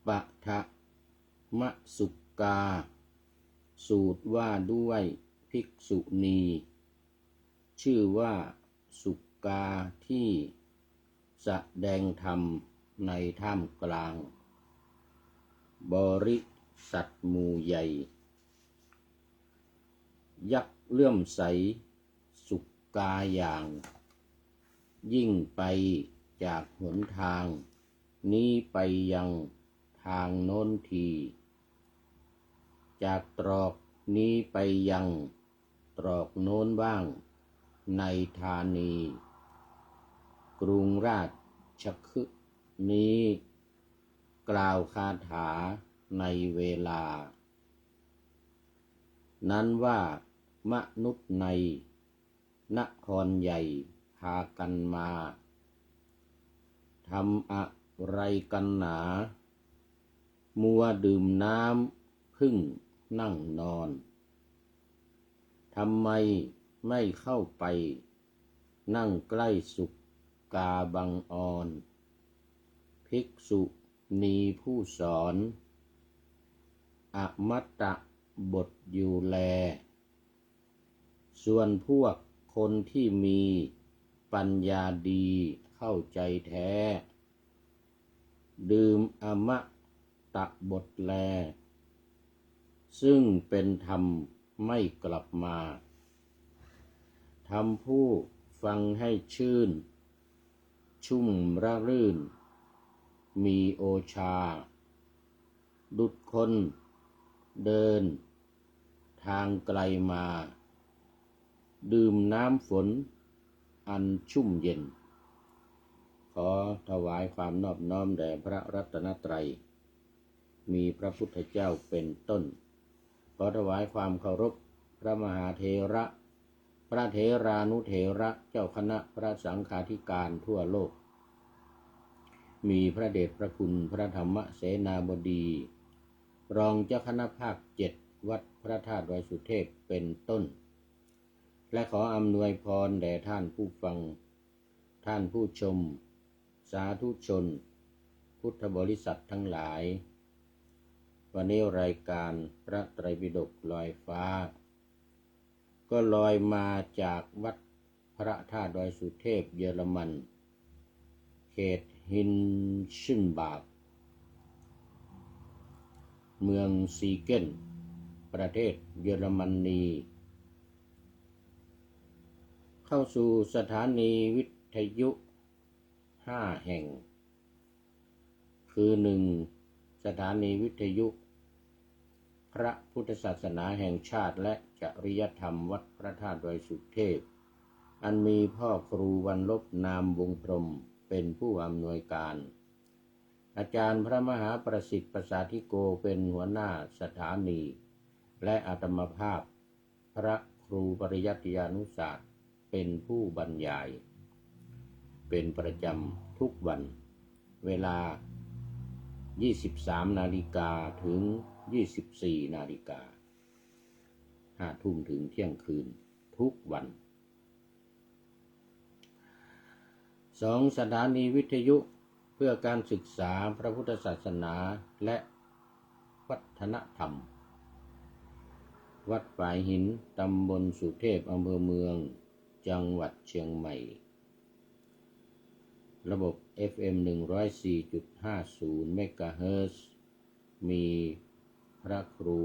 ปะทะมะสุกาสูตรว่าด้วยภิกษุณีชื่อว่าสุกาที่แสดงธรรมในท่ามกลางบริษัทหมู่ใหญ่ยักเลื่อมใสสุกาอย่างยิ่งไปจากหนทางนี้ไปยังทางโน้นทีจากตรอกนี้ไปยังตรอกโน้นบ้างในธานีกรุงราชคฤห์นี้กล่าวคาถาในเวลานั้นว่ามนุษย์ในนครใหญ่พากันมาทำอะไรกันหนามัวดื่มน้ำพึ่งนั่งนอนทำไมไม่เข้าไปนั่งใกล้สุกาบังออนภิกษุณีผู้สอนอมตะบทอยู่แลส่วนพวกคนที่มีปัญญาดีเข้าใจแท้ดื่มอมตะบทแลซึ่งเป็นธรรมไม่กลับมาทำผู้ฟังให้ชื่นชุ่มระรื่นมีโอชาดุจคนเดินทางไกลมาดื่มน้ำฝนอันชุ่มเย็นขอถวายความนอบน้อมแด่พระรัตนตรัยมีพระพุทธเจ้าเป็นต้นขอถวายความเคารพพระมหาเถระพระเถรานุเถระเจ้าคณะพระสังฆาธิการทั่วโลกมีพระเดชพระคุณพระธรรมเสนาบดีรองเจ้าคณะภาค7วัดพระธาตุดอยสุเทพเป็นต้นและขออำนวยพรแด่ท่านผู้ฟังท่านผู้ชมสาธุชนพุทธบริษัททั้งหลายวันนี้รายการพระไตรปิฎกลอยฟ้าก็ลอยมาจากวัดพระธาตุดอยสุเทพเยอรมันเขตฮินชินบากเมืองซีเกนประเทศเยอรมนีเข้าสู่สถานีวิทยุ5 แห่งคือ 1. สถานีวิทยุพระพุทธศาสนาแห่งชาติและจริยธรรมวัดพระธาตุดอยสุเทพอันมีพ่อครูวรรณลบนามวงพรหมเป็นผู้อำนวยการอาจารย์พระมหาประสิทธิ์ประสาธิโกเป็นหัวหน้าสถานีและอาตมภาพพระครูปริยัติยานุศาสตร์เป็นผู้บรรยายเป็นประจำทุกวันเวลา 23 นาฬิกาถึง 24 นาฬิกา5 ทุ่มถึงเที่ยงคืนทุกวัน2. สถานีวิทยุเพื่อการศึกษาพระพุทธศาสนาและวัฒนธรรมวัดฝายหินตำบลสุเทพอำเภอเมืองจังหวัดเชียงใหม่ระบบ FM 104.50 เมกะเฮิรตซ์มีพระครู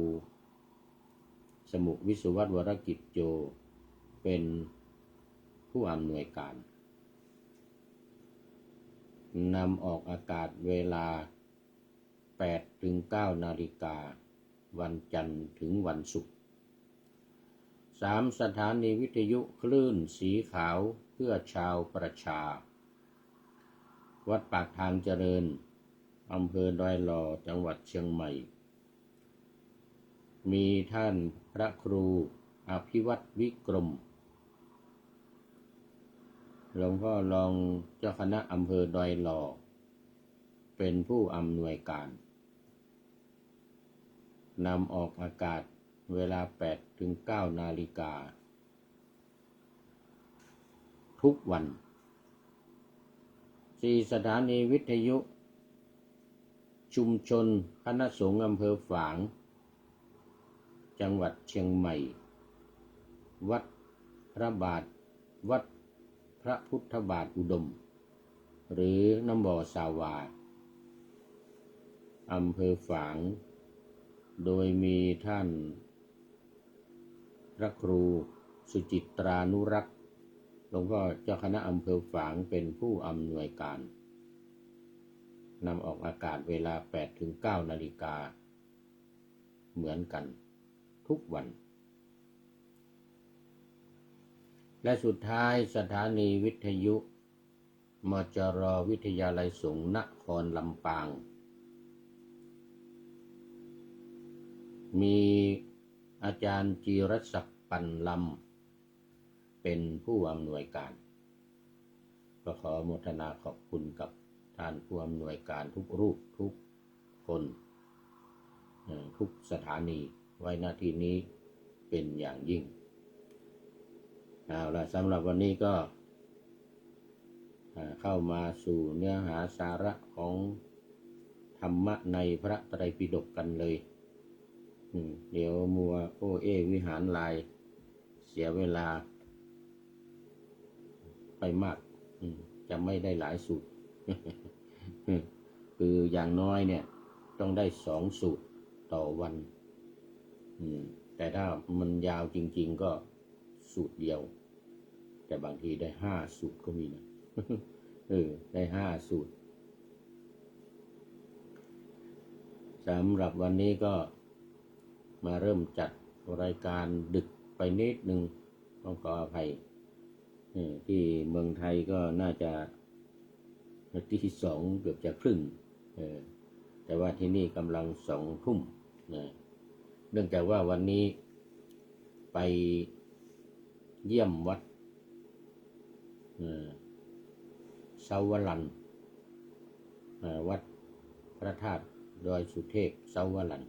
สมุวิสุวัฒน์วรกิจโจเป็นผู้อำนวยการนำออกอากาศเวลา 8-9 นาฬิกาวันจันทร์ถึงวันศุกร์ 3. สถานีวิทยุคลื่นสีขาวเพื่อชาวประชาวัดปากทางเจริญอำเภอดอยหล่อจังหวัดเชียงใหม่มีท่านพระครูอภิวัตรวิกรมหลวงพ่อรองเจ้าคณะอำเภอดอยหล่อเป็นผู้อำนวยการนำออกอากาศเวลา 8-9 นาฬิกาทุกวัน 4. สถานีวิทยุ ชุมชนคณะสงฆ์อำเภอฝางจังหวัดเชียงใหม่วัดพระบาทวัดพระพุทธบาทอุดมหรือน้ำบ่อสาวาอำเภอฝางโดยมีท่านพระครูสุจิตรานุรักษ์หลวงพ่อเจ้าคณะอำเภอฝางเป็นผู้อำนวยการนำออกอากาศเวลา 8-9 นาฬิกาเหมือนกันทุกวันและสุดท้ายสถานีวิทยุมจร.วิทยาลัยสงฆ์นครลำปางมีอาจารย์จีรศักดิ์ปันลำเป็นผู้อำนวยการก็ขออนุโมทนาขอบคุณกับท่านผู้อำนวยการทุกรูปทุกคนทุกสถานีไว้หน้าที่นี้เป็นอย่างยิ่งเอาละสำหรับวันนี้ก็เข้ามาสู่เนื้อหาสาระของธรรมะในพระไตรปิฎกกันเลยเดี๋ยวมัวโอเอวิหารลายเสียเวลาไปมากจะไม่ได้หลายสูตร คืออย่างน้อยเนี่ยต้องได้2 สูตรต่อวันแต่ถ้ามันยาวจริงๆก็สูตรเดียวแต่บางทีได้5 สูตรก็มีนะได้5 สูตรสำหรับวันนี้ก็มาเริ่มจัดรายการดึกไปนิดนึงต้องขออภัยที่เมืองไทยก็น่าจะที่2เกือบจะครึ่งแต่ว่าที่นี่กำลัง2 ทุ่มเนื่องจากว่าวันนี้ไปเยี่ยมวัดเสาวลันวัดพระธาตุดอยสุเทพเสาวลัน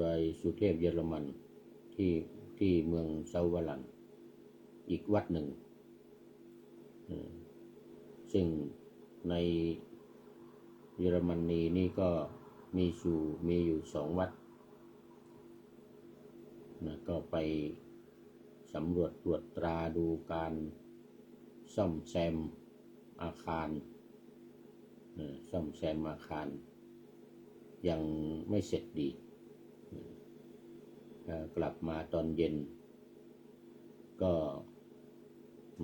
ดอยสุเทพเยอรมันที่เมืองเสาวลันอีกวัดหนึ่งซึ่งในเยอรมนีนี่ก็มีอยู่2 วัดก็ไปสำรวจตรวจตราดูการซ่อมแซมอาคารยังไม่เสร็จดีกลับมาตอนเย็นก็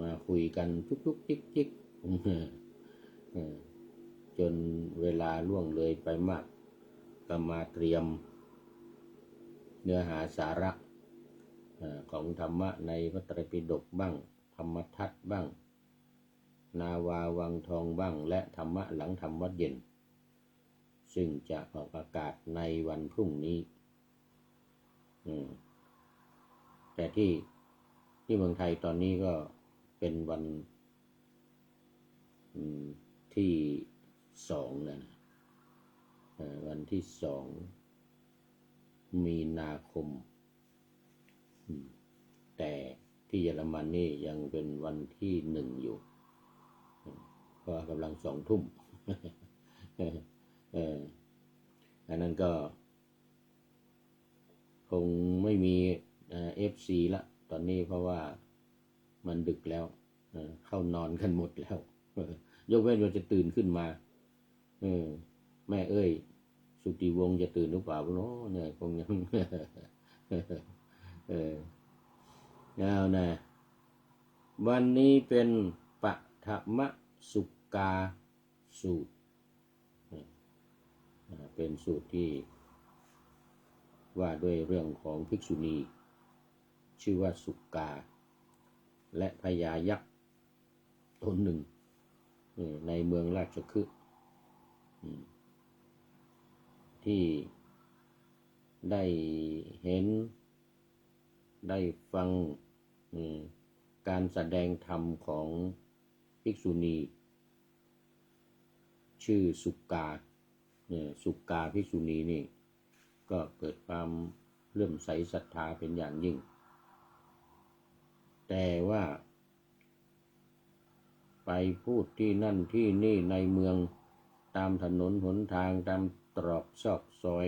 มาคุยกันทุกๆจิกจนเวลาล่วงเลยไปมากก็มาเตรียมเนื้อหาสาระของธรรมะในพระไตรปิฎกบ้างธรรมทัศน์บ้างนาวาวังทองบ้างและธรรมะหลังธรรมวัดเย็นซึ่งจะออกอากาศในวันพรุ่งนี้แต่ที่เมืองไทยตอนนี้ก็เป็นวันที่2แล้วนะวันที่2 มีนาคมแต่ที่เยอรมันนี่ยังเป็นวันที่ 1อยู่ก็กำลัง2 ทุ่มอันนั้นก็คงไม่มีFC ละตอนนี้เพราะว่ามันดึกแล้วเข้านอนกันหมดแล้วยกเว้นว่าจะตื่นขึ้นมาแม่เอ้ยสุติวงศ์จะตื่นหรือเปล่าเนาะเนี่ยคงยังแล้วนะวันนี้เป็นปฐมสุกาสูตรเป็นสูตรที่ว่าด้วยเรื่องของภิกษุณีชื่อว่าสุกาและพญายักษ์ตนหนึ่งในเมืองราชคฤห์ที่ได้เห็นได้ฟังการแสดงธรรมของภิกษุณีชื่อสุกาภิกษุณีนี่ก็เกิดความเลื่อมใสศรัทธาเป็นอย่างยิ่งแต่ว่า ไปพูดที่นั่นที่นี่ในเมืองตามถนนหนทางตามตรอกซอกซอย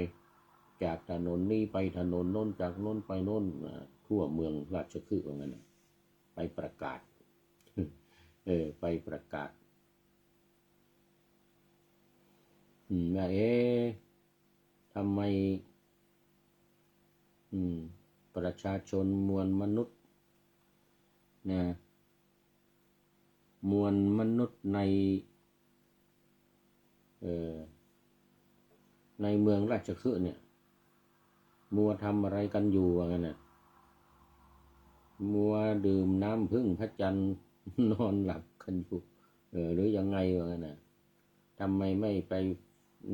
จากถนนนี้ไปถนนโน้นจากโน้นไปโน้นทั่วเมืองราชคฤห์ว่างั้นไปประกาศไปประกาศว่าทำไมประชาชนมวลมนุษย์นะมวลมนุษย์ในเมืองราชคฤห์เนี่ยมัวทำอะไรกันอยู่ว่างั้นน่ะมัวดื่มน้ำพึ่งพระจันทร์นอนหลับกันอยู่หรือยังไงว่างั้นน่ะทำไมไม่ไป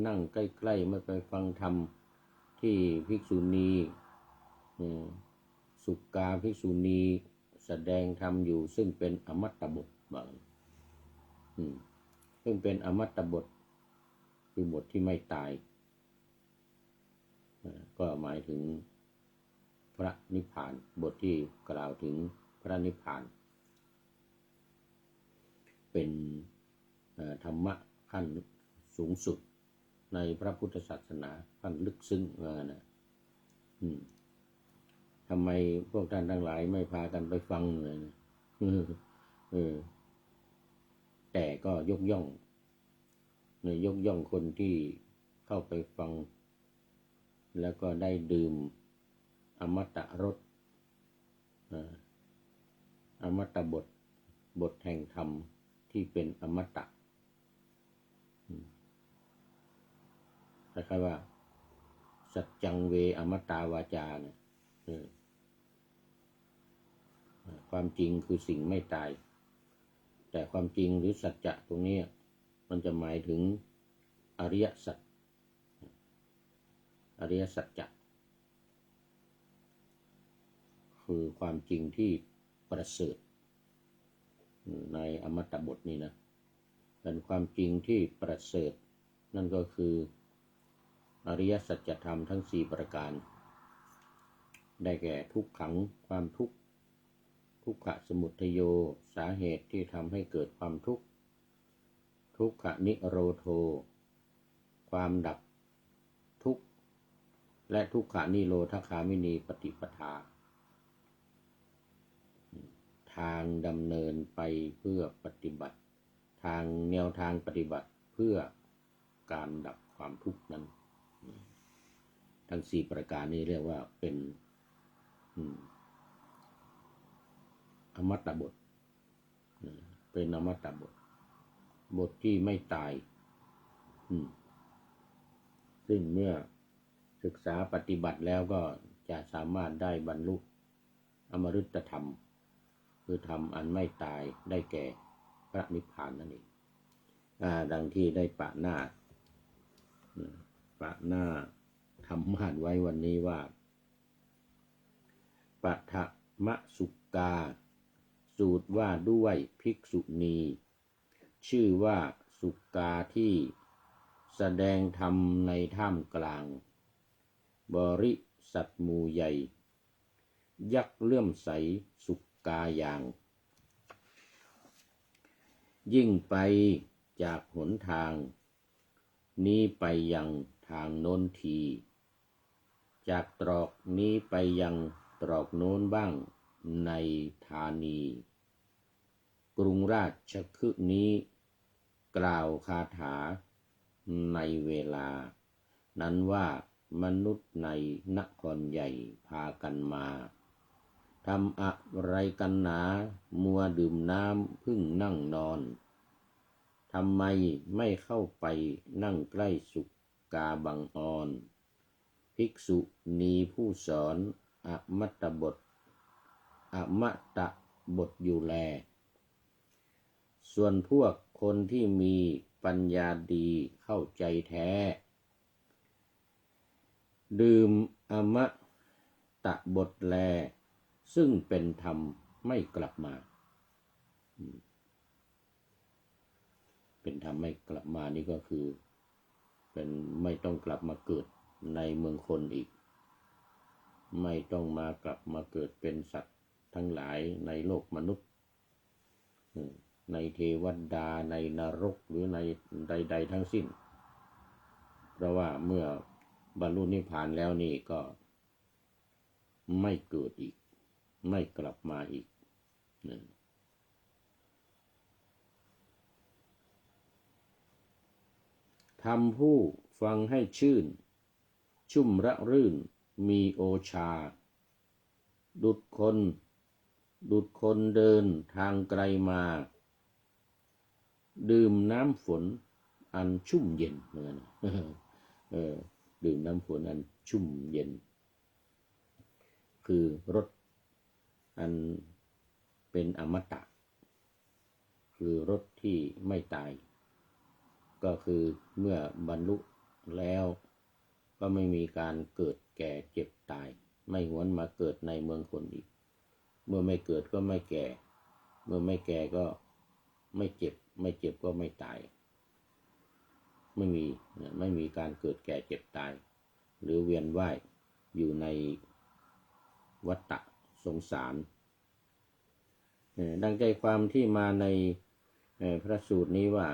นั่งใกล้ๆไม่ไปฟังธรรมที่ภิกษุณีสุกาภิกษุณีแสดงธรรมอยู่ซึ่งเป็นอมตะบทซึ่งเป็นอมตะบทคือบทที่ไม่ตายก็หมายถึงพระนิพพานบทที่กล่าวถึงพระนิพพานเป็นธรรมะขั้นสูงสุดในพระพุทธศาสนาขั้นลึกซึ้งนะทำไมพวกท่านทั้งหลายไม่พากันไปฟังเลยนะแต่ก็ยกย่องคนที่เข้าไปฟังแล้วก็ได้ดื่มอมตะรสอมตะบทแห่งธรรมที่เป็นอมตะคล้ายๆว่าสัจจังเวอมตาวาจาเนี่ยความจริงคือสิ่งไม่ตายแต่ความจริงหรือสัจจะตรงนี้มันจะหมายถึงอริยสัจจะคือความจริงที่ประเสริฐในอมตะบทนี้นะเป็นความจริงที่ประเสริฐนั่นก็คืออริยสัจธรรมทั้ง4ประการได้แก่ทุกขังความทุกข์ทุกขสมุทัยโยสาเหตุที่ทำให้เกิดความทุกข์ทุกขนิโรโธความดับทุกข์และทุกขานิโรธคามินีปฏิปทาทางดำเนินไปเพื่อปฏิบัติทางแนวทางปฏิบัติเพื่อการดับความทุกข์นั้นทั้ง4ประการนี้เรียกว่าเป็นอมตะบทเป็นอมตะบทที่ไม่ตายซึ่งเมื่อศึกษาปฏิบัติแล้วก็จะสามารถได้บรรลุอมฤตธรรมคือธรรมอันไม่ตายได้แก่พระนิพพานนั่นเองดังที่ได้ปะหน้าธรรมะไว้วันนี้ว่าปฐมสุกาสูตรว่าด้วยภิกษุณีชื่อว่าสุกาที่แสดงธรรมในท่ามกลางบริษัทหมู่ใหญ่ยักเลื่อมใสสุกาอย่างยิ่งไปจากหนทางนี้ไปยังทางโน้นทีจากตรอกนี้ไปยังตรอกโน้นบ้างในธานีกรุงราชคฤห์นี้กล่าวคาถาในเวลานั้นว่ามนุษย์ในนครใหญ่พากันมาทำอะไรกันหนามัวดื่มน้ำพึ่งนั่งนอนทำไมไม่เข้าไปนั่งใกล้สุกาบังออนภิกษุณีผู้สอนอมตะบทอยู่แลส่วนพวกคนที่มีปัญญาดีเข้าใจแท้ดื่มอมตะบทแลซึ่งเป็นธรรมไม่กลับมาเป็นธรรมไม่กลับมานี่ก็คือเป็นไม่ต้องกลับมาเกิดในเมืองคนอีกไม่ต้องกลับมาเกิดเป็นสัตว์ทั้งหลายในโลกมนุษย์ ในเทวดาในนรกหรือในใดๆทั้งสิ้นเพราะว่าเมื่อบรรลุนิพพานแล้วนี่ก็ไม่เกิดอีกไม่กลับมาอีกทำผู้ฟังให้ชื่นชุ่มระรื่นมีโอชาดุจคนเดินทางไกลมาดื่มน้ำฝนอันชุ่มเย็นเหมือนกันดื่มน้ำฝนอันชุ่มเย็นคือรสอันเป็นอมตะคือรสที่ไม่ตายก็คือเมื่อบรรลุแล้วก็ไม่มีการเกิดแก่เจ็บตายไม่หวนมาเกิดในเมืองคนอีกเมื่อไม่เกิดก็ไม่แก่เมื่อไม่แก่ก็ไม่เจ็บไม่เจ็บก็ไม่ตายไม่มีการเกิดแก่เจ็บตายหรือเวียนว่ายอยู่ในวัฏฏะสงสารดังใจความที่มาในพระสูตรนี้ว่า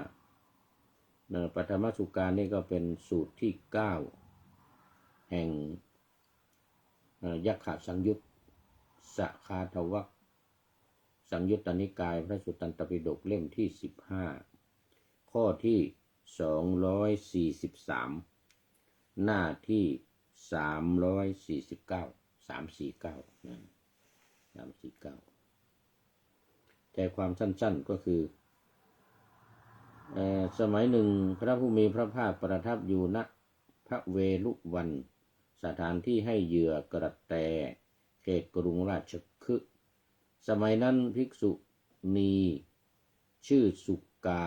ปฐมสุการนี่ก็เป็นสูตรที่9แห่งยักขสังยุตสคาทวัคสังยุตตนิกายพระสุตตันตปิฎกเล่มที่15ข้อที่243หน้าที่349ใจความสั้นๆก็คือสมัยหนึ่งพระผู้มีพระภาคประทับอยู่ณพระเวลุวันสถานที่ให้เหยื่อกระแตเขตกรุงราชคฤห์สมัยนั้นภิกษุณีชื่อสุกา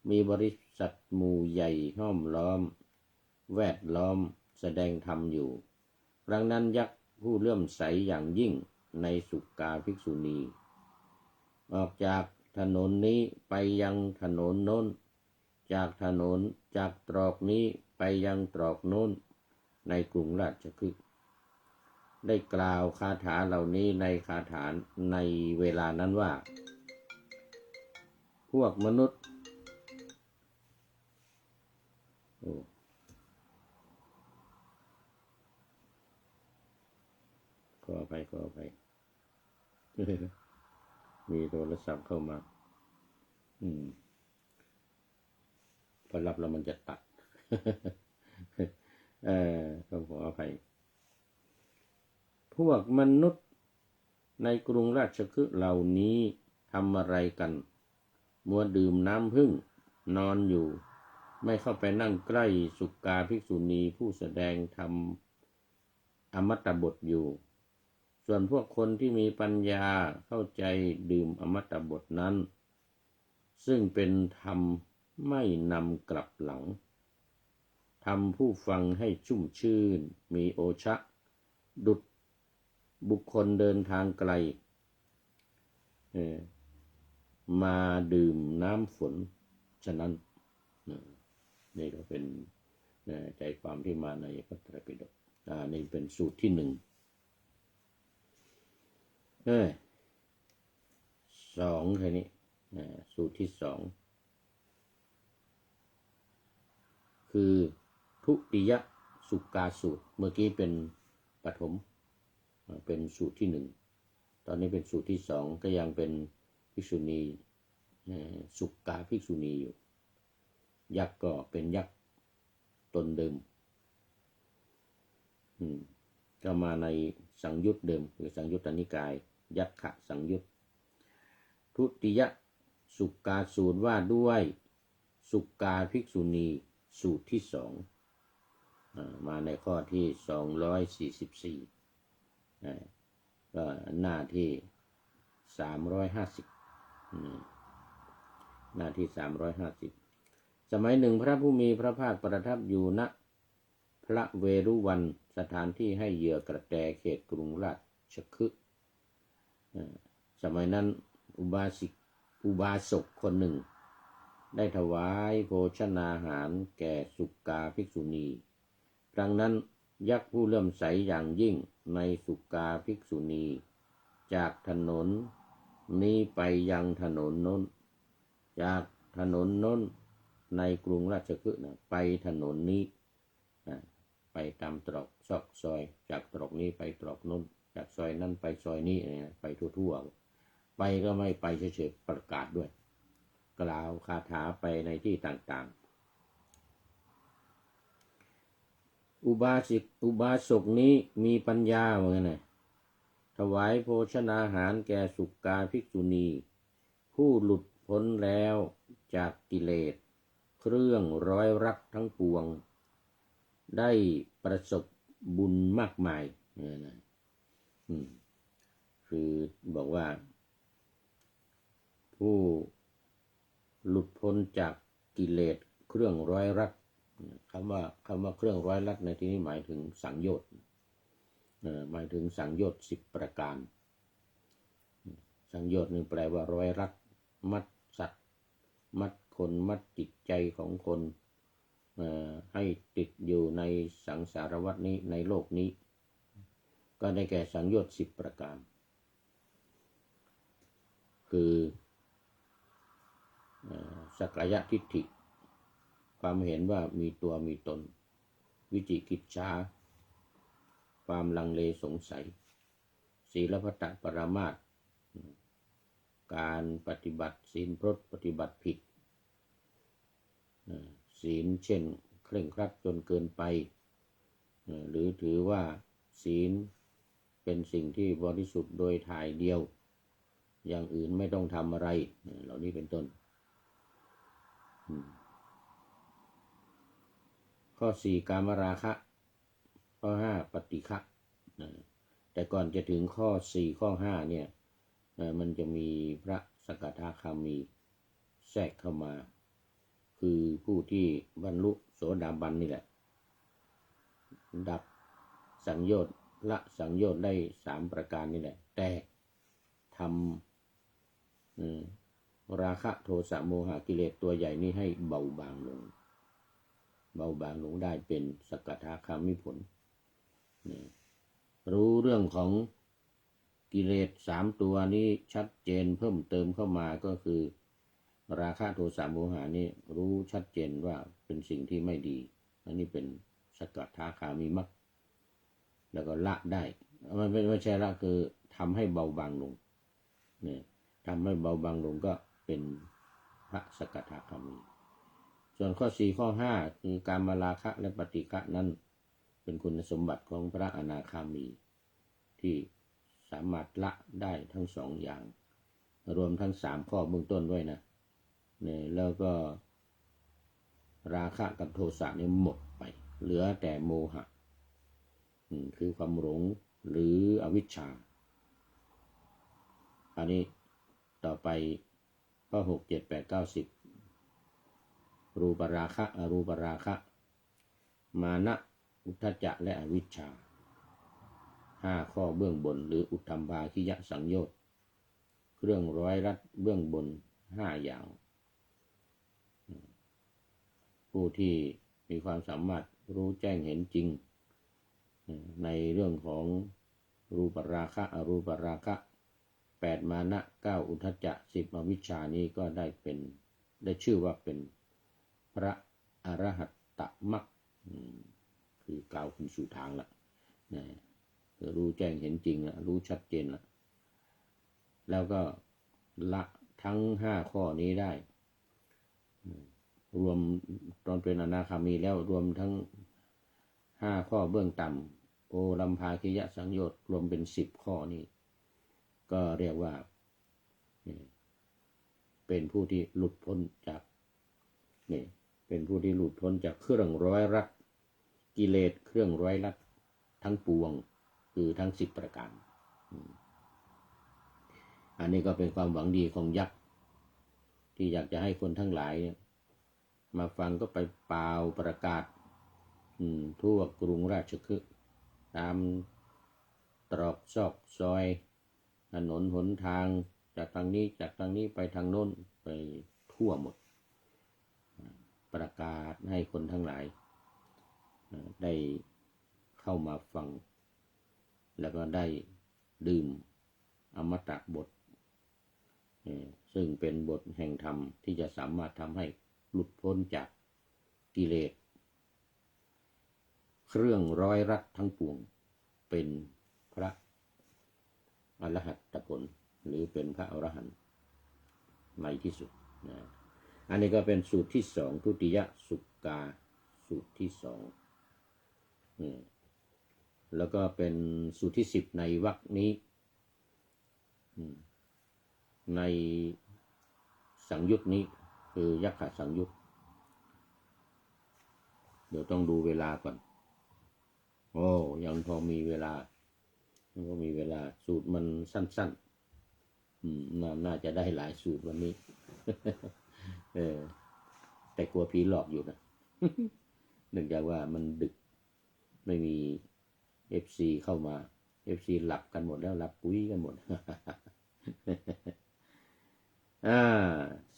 มีบริษัทหมู่ใหญ่ห้อมล้อมแวดล้อมแสดงธรรมอยู่ครั้งนั้นยักษ์ผู้เลื่อมใสอย่างยิ่งในสุกาภิกษุณีออกจากถนนนี้ไปยังถนนโน้นจากตรอกนี้ไปยังตรอกโน้นในกรุงราชคฤห์ได้กล่าวคาถาเหล่านี้ในคาถาในเวลานั้นว่าพวกมนุษย์ขออภัยมีโทรศัพท์เข้ามาพอรับแล้วมันจะตัดต้องขออภัยพวกมนุษย์ในกรุงราชคฤห์เหล่านี้ทำอะไรกันมัวดื่มน้ำผึ้งนอนอยู่ไม่เข้าไปนั่งใกล้สุกาภิกษุณีผู้แสดงธรรมอมตะบทอยู่ส่วนพวกคนที่มีปัญญาเข้าใจดื่มอมตะบทนั้นซึ่งเป็นธรรมไม่นำกลับหลังทำผู้ฟังให้ชุ่มชื่นมีโอชะดุจบุคคลเดินทางไกลมาดื่มน้ำฝนฉะนั้นนี่ก็เป็นใจความที่มาในพระไตรปิฎกนี่เป็นสูตรที่1 2แค่นี้สูตรที่2คือทุติยสุกาสูตรเมื่อกี้เป็นปฐมเป็นสูตรที่1ตอนนี้เป็นสูตรที่2ก็ยังเป็นภิกษุณีสุกาภิกษุณีอยู่ยักษ์ก็เป็นยักษ์ตนเดิมก็มาในสังยุตเดิมคือสังยุตตนิกายยักขะสังยุตทุติยสุกาสูตรว่าด้วยสุกาภิกษุณีสูตรที่2มาในข้อที่244ก็หน้าที่350หน้าที่350สมัยหนึ่งพระผู้มีพระภาคประทับอยู่ณพระเวรุวันสถานที่ให้เหยื่อกระแตเขตกรุงราชคฤห์สมัยนั้นอุบาสกคนหนึ่งได้ถวายโภชนาหารแก่สุกาภิกษุณีครั้งนั้นยักษ์ผู้เลื่อมใสอย่างยิ่งในสุกาภิกษุณีจากถนนนี้ไปยังถนนโน้น จากถนนโน้นในกรุงราชคฤห์นะไปถนนนี้ไปตามตรอกซอกซอยจากตรอกนี้ไปตรอกโน้นจากซอยนั้นไปซอยนี้ไปทั่วๆไปก็ไม่ไปเฉยๆประกาศด้วยกล่าวคาถาไปในที่ต่างๆอุบาสกนี้มีปัญญาเหมือนกันนะถวายโภชนาหารแก่สุกาภิกษุณีผู้หลุดพ้นแล้วจากกิเลสเครื่องร้อยรัดทั้งปวงได้ประสบบุญมากมายนะคือบอกว่าผู้หลุดพ้นจากกิเลสเครื่องร้อยรัดคำว่าเครื่องร้อยรัดในที่นี้หมายถึงสังโยชน์หมายถึงสังโยชน์10 ประการสังโยชน์นึงแปลว่าร้อยรัดมัดสัตว์มัดคนมัดจิตใจของคนให้ติดอยู่ในสังสารวัฏนี้ในโลกนี้ก็ได้แก่สังโยชน์10 ประการคือสักกายทิฏฐิความเห็นว่ามีตัวมีตนวิจิกิจฉาความลังเลสงสัยศีลพัตตปรามาสการปฏิบัติศีลพรตปฏิบัติผิดศีลเช่นเคร่งครัดจนเกินไปหรือถือว่าศีลเป็นสิ่งที่บริสุทธิ์โดยถ่ายเดียวอย่างอื่นไม่ต้องทำอะไรเหล่านี้เป็นต้นข้อ4กามราคะข้อ5ปฏิฆะแต่ก่อนจะถึงข้อ4ข้อ5เนี่ยมันจะมีพระสกทาคามีแทรกเข้ามาคือผู้ที่บรรลุโสดาบันนี่แหละดับสังโยชน์ละสังโยชน์ได้3 ประการนี่แหละแต่ทำราคะโทสะโมหะกิเลสตัวใหญ่นี้ให้เบาบางลงได้เป็นสกทาคามิผลรู้เรื่องของกิเลส3 ตัวนี้ชัดเจนเพิ่มเติมเข้ามาก็คือราคะโทสะโมหะนี่รู้ชัดเจนว่าเป็นสิ่งที่ไม่ดีอันนี้เป็นสกทาคามิมรรคแล้วก็ละได้มันไม่ใช่ละคือทำให้เบาบางลงเนี่ยทำให้เบาบางลงก็เป็นพระสกทาคามีส่วนข้อ4ข้อ5คือการมาราคะและปฏิฆะนั้นเป็นคุณสมบัติของพระอนาคามีที่สามารถละได้ทั้ง2 อย่างรวมทั้ง3 ข้อเบื้องต้นด้วยนะเนี่ยแล้วก็ราคะกับโทสะเนี่ยหมดไปเหลือแต่โมหะคือความหลงหรืออวิชชาอันนี้ต่อไปข้อ6 7 8 9 10รูปราคะอรูปราคะมานะอุทธัจจะและอวิชชา5 ข้อเบื้องบนหรืออุทธัมภาคิยสังโยชน์เครื่องร้อยรัดเบื้องบน5 อย่างผู้ที่มีความสามารถรู้แจ้งเห็นจริงในเรื่องของรูปราคะอรูปราคะ8 มานะ9 อุทธัจจะ10 อวิชชานี้ก็ได้ชื่อว่าเป็นพระอรหัตตมรรคคือกล่าวขึ้นสู่ทางละรู้แจ้งเห็นจริงละรู้ชัดเจนละแล้วก็ละทั้ง5 ข้อนี้ได้รวมตอนเป็นอนาคามีแล้วรวมทั้ง5 ข้อเบื้องต่ำโอรัมภาคิยสังโยชน์รวมเป็น10 ข้อนี้ก็เรียกว่าเป็นผู้ที่หลุดพ้นจากเป็นผู้ที่หลุดพ้นจากเครื่องร้อยรัดกิเลสเครื่องร้อยรัดทั้งปวงคือทั้ง10 ประการอันนี้ก็เป็นความหวังดีของยักษ์ที่อยากจะให้คนทั้งหลายมาฟังก็ไปเป่าประกาศทั่วกรุงราชคฤห์ตามตรอกซอกซอยถนนหนทางจากทางนี้ไปทางโน้นไปทั่วหมดประกาศให้คนทั้งหลายได้เข้ามาฟังแล้วก็ได้ดื่มอมตะบท ซึ่งเป็นบทแห่งธรรมที่จะสามารถทำให้หลุดพ้นจากกิเลสเครื่องร้อยรัดทั้งปวงเป็นพระอรหัตผลหรือเป็นพระอรหันต์ในที่สุดนะอันนี้ก็เป็นสูตรที่สองทุติยสุกาสูตรที่สองแล้วก็เป็นสูตรที่10ในวรรคนี้ในสังยุตนี้คือยักขะสังยุตเดี๋ยวต้องดูเวลาก่อนโอ้ยังพอมีเวลาสูตรมันสั้นน่าจะได้หลายสูตรวันนี้ แต่กลัวผีหลอกอยู่นะ เนื่องจากว่ามันดึกไม่มี FC เข้ามา FC หลับกันหมดแล้วหลับปุ๋ยกันหมด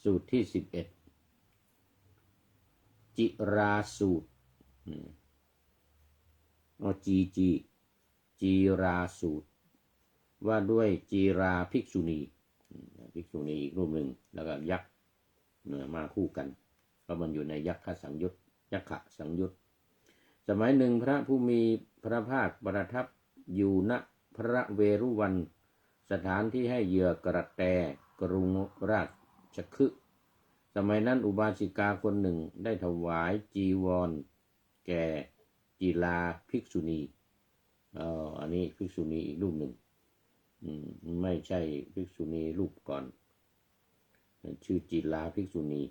สูตรที่11จิราสูตรจีราสูตรว่าด้วยจีราภิกษุณีอีกรูปหนึ่งแล้วก็ยักษ์มาคู่กันเพราะมันอยู่ในยักขะสังยุตสมัยหนึ่งพระผู้มีพระภาคประทับอยู่ณพระเวรุวันสถานที่ให้เหยื่อกระแตกรุงราชคฤห์สมัยนั้นอุบาสิกาคนหนึ่งได้ถวายจีวรแก่จีราภิกษุณีอันนี้ภิกษุณีอีกรูปหนึ่งไม่ใช่ภิกษุณีรูปก่อนชื่อจีราภิกษุณี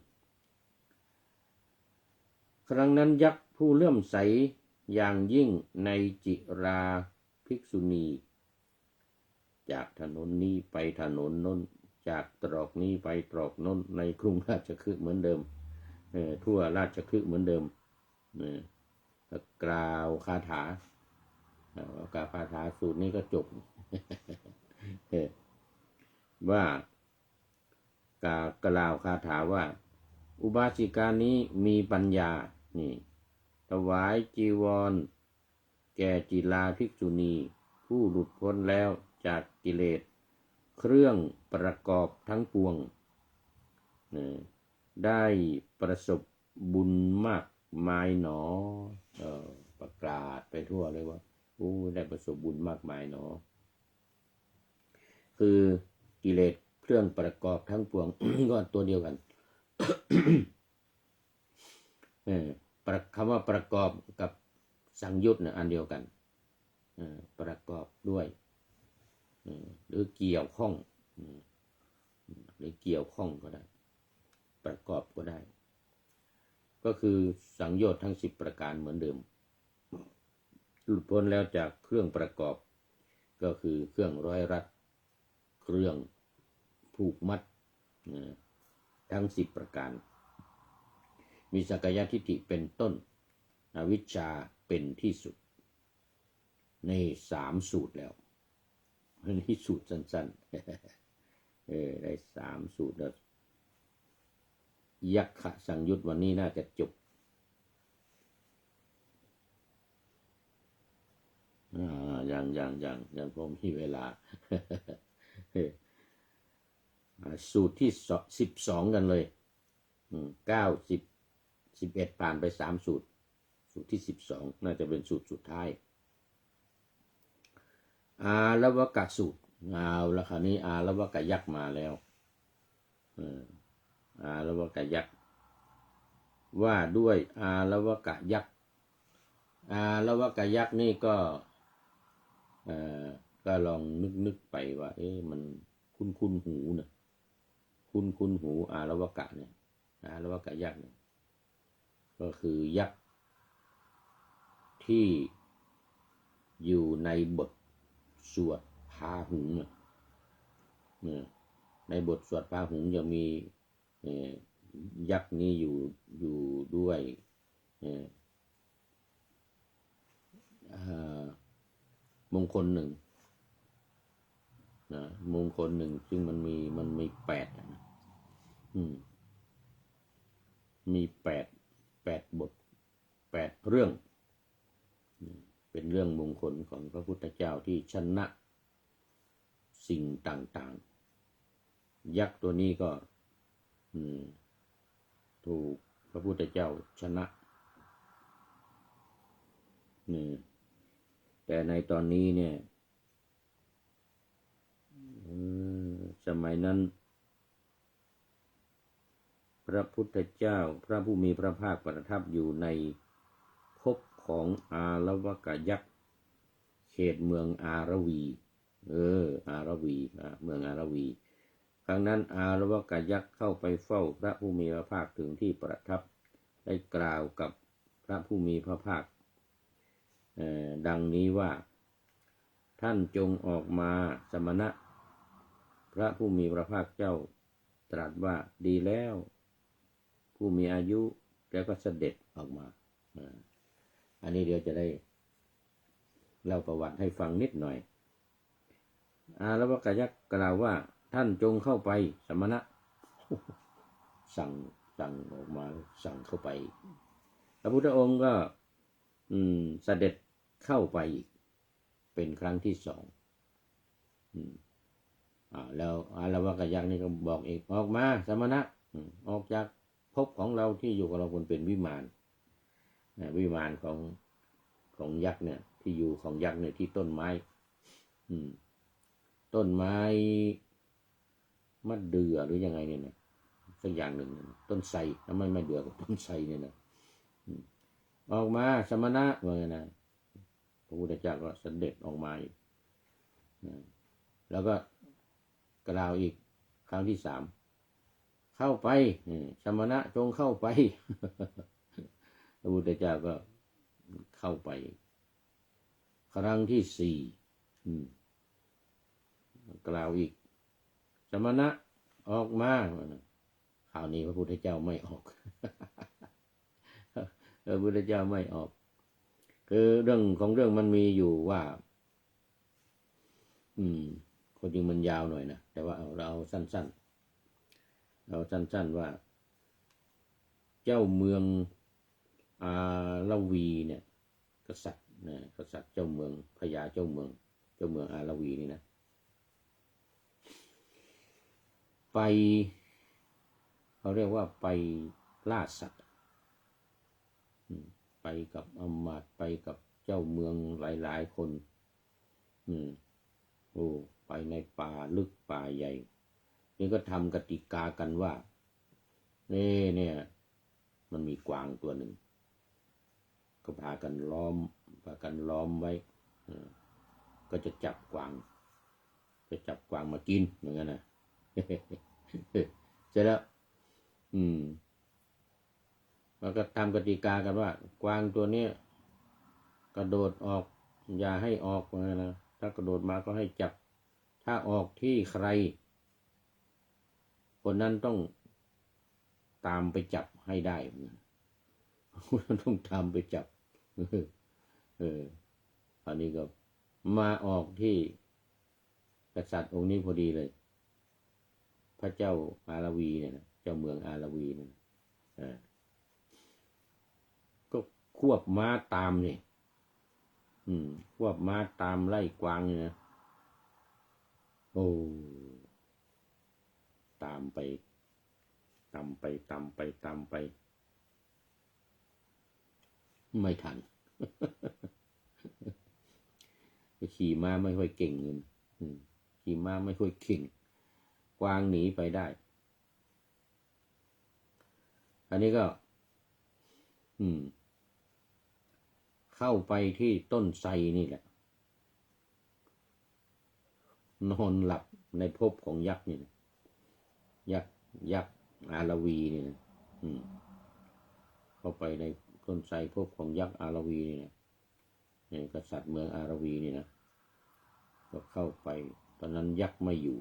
ครั้งนั้นยักษ์ผู้เลื่อมใสอย่างยิ่งในจิราภิกษุณีจากถนนนี้ไปถนนน้นจากตรอกนี้ไปตรอกน้นในกรุงราชคฤห์เหมือนเดิมทั่วราชคฤห์เหมือนเดิมกล่าวคาถาสูตรนี้ก็จบ ว่ากล่าวคาถาว่าอุบาสิกานี้มีปัญญานี่ถวายจีวรแก่จิราภิกษุณีผู้หลุดพ้นแล้วจากกิเลสเครื่องประกอบทั้งปวงได้ประสบบุญมากมายหนอประกาศไปทั่วเลยว่าได้ประสบบุญมากมายหนอคือกิเลสเครื่องประกอบทั้งปวง ก็ตัวเดียวกัน คำว่าประกอบกับสังยุตอันเดียวกันประกอบด้วยหรือเกี่ยวข้องก็ได้ประกอบก็ได้ก็คือสังโยชน์ทั้ง10ประการเหมือนเดิมหลุดพ้นแล้วจากเครื่องประกอบก็คือเครื่องร้อยรัดเครื่องผูกมัดทั้ง10ประการมีสักกายทิฏฐิเป็นต้นอวิชชาเป็นที่สุดใน3สูตรแล้วนี่สูตรสั้นๆได้3สูตรแล้วยักขะสังยุตวันนี้น่าจะจบยังพอมีเวลา สูตรที่12กันเลย9 10 11ผ่านไป3สูตรที่12น่าจะเป็นสูตรสุดท้ายอาละวกะสูตรเอาละคราวนี้อาละวกะยักษ์มาแล้วอาละวกะยักษ์ว่าด้วยอาละวกะยักษ์นี่ก็ลองนึกไปว่ามันคุ้นหูนะคุ้นหูอาละวกะเนี่ยอาละวกะยักษ์เนี่ยก็คือยักษ์ที่อยู่ในบทสวดพาหุงในบทสวดพาหุงจะมียักษ์นี้อยู่ด้วยมงคลหนึ่งมงคลหนึ่งซึ่งมันมี8มี8บท8เรื่องเป็นเรื่องมงคลของพระพุทธเจ้าที่ชนะสิ่งต่าง ยักษ์ตัวนี้ก็ถูกพระพุทธเจ้าชนะแต่ในตอนนี้เนี่ยสมัยนั้นพระพุทธเจ้าพระผู้มีพระภาคประทับอยู่ในภพของอาระวกยักษ์เขตเมืองอารวีอารวีเมืองอารวีครั้งนั้นอาระวกยักษ์เข้าไปเฝ้าพระผู้มีพระภาคถึงที่ประทับได้กล่าวกับพระผู้มีพระภาคดังนี้ว่าท่านจงออกมาสมณะพระผู้มีพระภาคเจ้าตรัสว่าดีแล้วผู้มีอายุแล้วก็เสด็จออกมาอันนี้เดี๋ยวจะได้เล่าประวัติให้ฟังนิดหน่อยอาระวกยักษ์กล่าวว่าท่านจงเข้าไปสมณะสั่งออกมาสั่งเข้าไปพระพุทธองค์ก็เสด็จเข้าไปอีกเป็นครั้งที่สองแล้วอาระวกยักษ์นี่ก็บอกอีกออกมาสมณะออกจากภพของเราที่อยู่กับเราเป็นวิมานของยักษ์เนี่ยที่อยู่ของยักษ์เนี่ยที่ต้นไม้มะเดื่อหรือยังไงเนี่ยนะสักอย่างหนึ่งต้นไทรไม่เดื่อกับต้นไทรเนี่ยนะออกมาสมณะว่าไงนะพระพุทธเจ้าก็เสด็จออกมาอีกแล้วก็กล่าวอีกครั้งที่สามเข้าไปสมณะจงเข้าไปพระพุทธเจ้าก็เข้าไปครั้งที่สี่กล่าวอีกสมณะออกมาคราวนี้พระพุทธเจ้าไม่ออกพระพุทธเจ้าไม่ออกคือเรื่องของเรื่องมันมีอยู่ว่าคนจริงมันยาวหน่อยนะแต่ว่าเราสั้นว่าเจ้าเมืองอาระวีเนี่ยกษัตริย์เจ้าเมืองพญาเจ้าเมืองอาระวีนี่นะไปเขาเรียกว่าไปล่าสัตว์ไปกับอมาตย์ไปกับเจ้าเมืองหลายๆคนไปในป่าลึกป่าใหญ่นี่ก็ทำกติกากันว่าเนี่ยมันมีกวางตัวหนึ่งก็พากันล้อมไว้ก็จะจับกวางมากินเหมือนกันนะเสร็จแล้วแล้วก็ทำกติกากันว่ากวางตัวนี้กระโดดออกอย่าให้ออกเหมือนกันนะถ้ากระโดดมาก็ให้จับถ้าออกที่ใครคนนั้นต้องตามไปจับให้ได้ต้องตามไปจับอันนี้ก็มาออกที่กษัตริย์องค์นี้พอดีเลยพระเจ้าอาระวีเนี่ยนะเจ้าเมืองอาระวีเนี่ยก็ควบม้าตามนี่ควบม้าตามไล่กวางเนี่ยนะตามไปไม่ทันขี่ม้าไม่ค่อยเก่งเลยขี่ม้าไม่ค่อยเก่งกวางหนีไปได้อันนี้ก็เข้าไปที่ต้นไทรนี่แหละนอนหลับในภพของยักษ์นี่นะยักษ์อาระวีนี่นะเข้าไปในต้นไทรภพของยักษ์อาระวีนี่นะกษัตริย์เมืองอาระวีนี่นะก็เข้าไปตอนนั้นยักษ์ไม่อยู่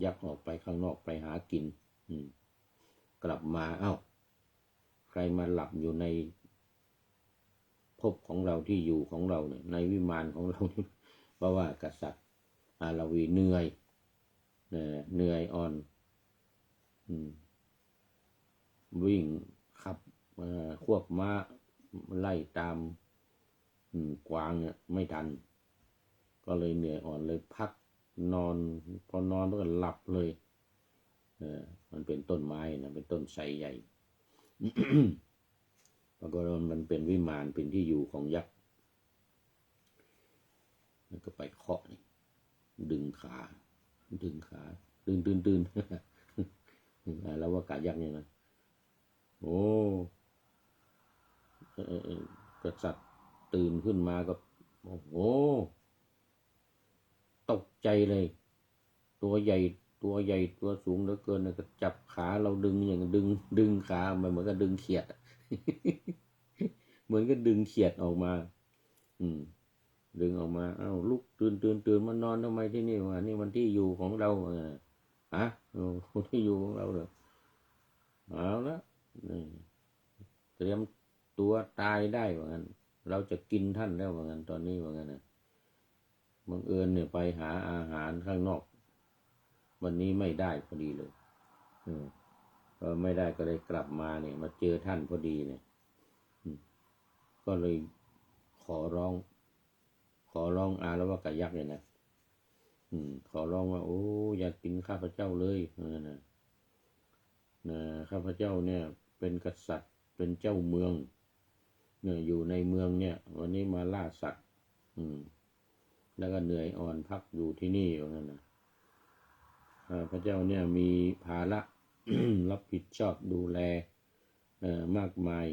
ยักษ์ออกไปข้างนอกไปหากินกลับมาใครมาหลับอยู่ในภพของเราที่อยู่ของเราเนี่ยในวิมานของเราเพราะว่ากษัตริย์อาระวีเหนื่อยอ่อนวิ่งขับควบม้าไล่ตามกวางเนี่ยไม่ทันก็เลยเหนื่อยอ่อนเลยพักนอนพอนอนแล้วก็หลับเลย มันเป็นต้นไม้นะเป็นต้นไทรใหญ่ ปรากฏว่ามันเป็นวิมานเป็นที่อยู่ของยักษ์มันก็ไปเคาะนี่ดึงขาดึงตื่นแล้วว่ากายักษ์เนี่ยนะโอ้กษัตริย์ตื่นขึ้นมาก็โอ้โหตกใจเลยตัวใหญ่ตัวสูงเหลือเกินก็จับขาเราดึงอย่างดึงขามันเหมือนกับดึงเขียด เหมือนกับดึงเขียดออกมาดึงออกมาเอ้าลุกตื่นมานอนทำไมที่นี่วะนี่มันที่อยู่ของเราฮะที่อยู่ของเราเหรอเอาละเตรียมตัวตายได้ว่างั้นเราจะกินท่านแล้วว่างั้นตอนนี้ว่างั้นนะบังเอิญเนี่ยไปหาอาหารข้างนอกวันนี้ไม่ได้พอดีเลยพอไม่ได้ก็เลยกลับมาเนี่ยมาเจอท่านพอดีเนี่ยก็เลยขอร้องอาละวะกะยักษ์เนี่ยนะขอร้องว่าโอ้อยากกินข้าพเจ้าเลยนะข้าพเจ้าเนี่ยเป็นกษัตริย์เป็นเจ้าเมืองเนี่ยอยู่ในเมืองเนี่ยวันนี้มาล่าสัตว์แล้วก็เหนื่อยอ่อนพักอยู่ที่นี่ว่างั้นนะพระเจ้าเนี่ยมีภาระ รับผิดชอบดูแลมากมาย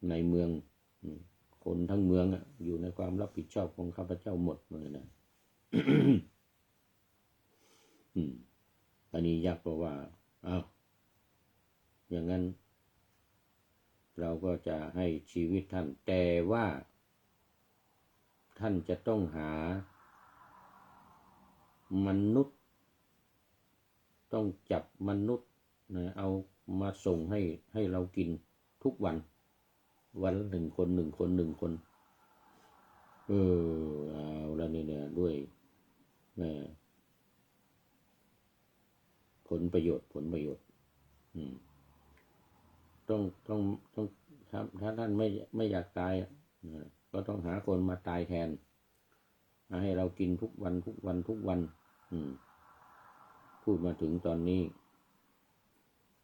ในเมืองคนทั้งเมืองอยู่ในความรับผิดชอบของข้าพเจ้าหมดเลยนะ อันนี้ยักษ์บอกว่าอ้าวอย่างนั้นเราก็จะให้ชีวิตท่านแต่ว่าท่านจะต้องหามนุษย์ต้องจับมนุษย์นะเอามาส่งให้เรากินทุกวันละ1 คนเอาแล้วนี่เนี่ยด้วยผลประโยชน์ต้องถ้าท่านไม่อยากตายก็ต้องหาคนมาตายแทนให้เรากินทุกวันพูดมาถึงตอนนี้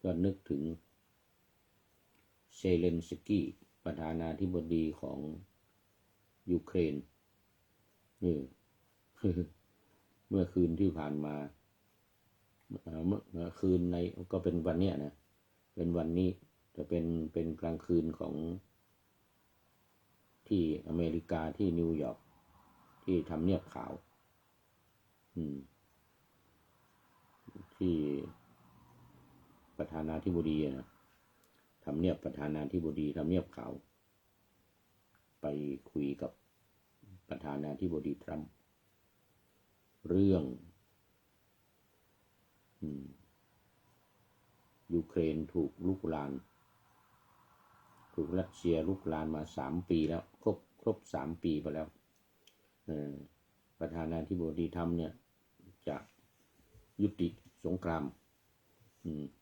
ก็นึกถึงเซเลนสกี้ประธานาธิบดีของยูเครนเมื่อคืนที่ผ่านมาเมื่อคืนในก็เป็นวันเนี้ยนะเป็นวันนี้จะเป็นกลางคืนของที่อเมริกาที่นิวยอร์กที่ทำเนียบขาวที่ประธานาธิบดีนะทำเนียบประธานาธิบดีทำเนียบขาวไปคุยกับประธานาธิบดีทรัมป์เรื่องยูเครนถูกลุกลานถูกรัสเซียลุกลานมา3 ปีแล้วครบ3 ปีไปแล้วประธานาธิบดีทรัมป์เนี่ยจะยุติสงคราม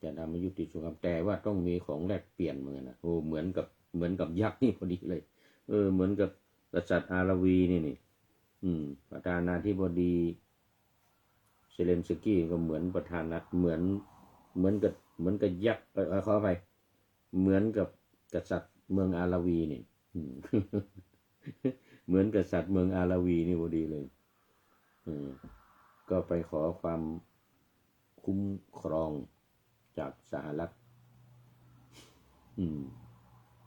จะทำให้ยุติสงครามแต่ว่าต้องมีของแลกเปลี่ยนเหมือนนะเหมือนกับยักษ์นี่พอดีเลยเหมือนกับกษัตริย์อาราวีนี่ประธานาธิบดีเซเลนสกี้ก็เหมือนประธานาเหมือนกับยักษ์ขออภัยเหมือนกับกษัตริย์เมืองอาราวีนี่เหมือนกษัตริย์เมืองอาราวีนี่พอดีเลยก็ไปขอความคุ้มครองจากสหรัฐ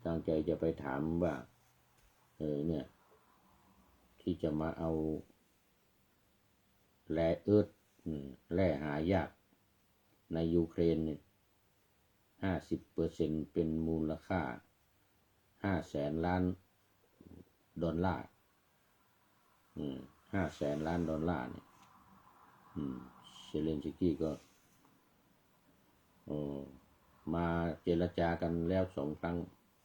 ตั้งใจจะไปถามว่าเนี่ยที่จะมาเอาแร่เอิร์ธแร่หายากในยูเครนเนี่ย50%เป็นมูลค่า500,000 ล้านดอลลาร์500,000 ล้านดอลลาร์เนี่ยเซเลนสกี้ก็มาเจรจากันแล้ว2 ครั้ง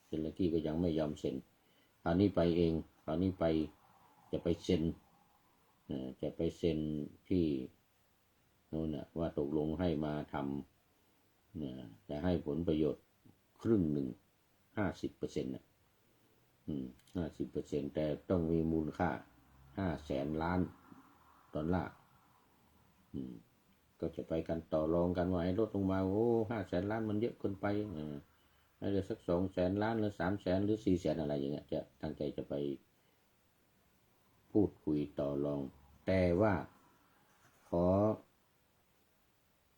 เซเลนสกี้ก็ยังไม่ยอมเซ็นคราวนี้ไปเองคราวนี้ไปจะไปเซ็นที่โน่นน่ะว่าตกลงให้มาทำจะให้ผลประโยชน์ครึ่งหนึ่ง50%น่ะ50%แต่ต้องมีมูลค่า500,000 ล้านดอลลาร์ ก็จะไปกันต่อรองกันว่าให้ลดลงมาโอ้500,000,000มันเยอะเกินไปให้เหลือสัก200,000,000หรือ300,000หรือ400,000อะไรอย่างเงี้ยจะตั้งใจจะไปพูดคุยต่อรองแต่ว่าขอ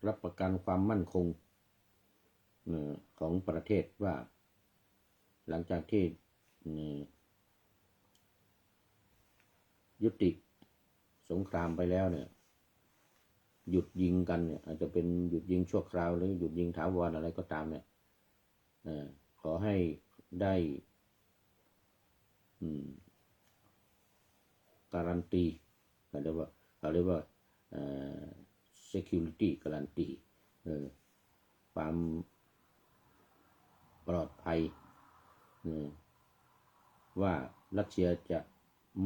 รับประกันความมั่นคงของประเทศว่าหลังจากที่ยุติสงครามไปแล้วเนี่ยหยุดยิงกันเนี่ยอาจจะเป็นหยุดยิงชั่วคราวหรือหยุดยิงถาวรอะไรก็ตามเนี่ยขอให้ได้การันตีเขาเรียกว่าsecurity การันตีความปลอดภัยว่ารัสเซียจะ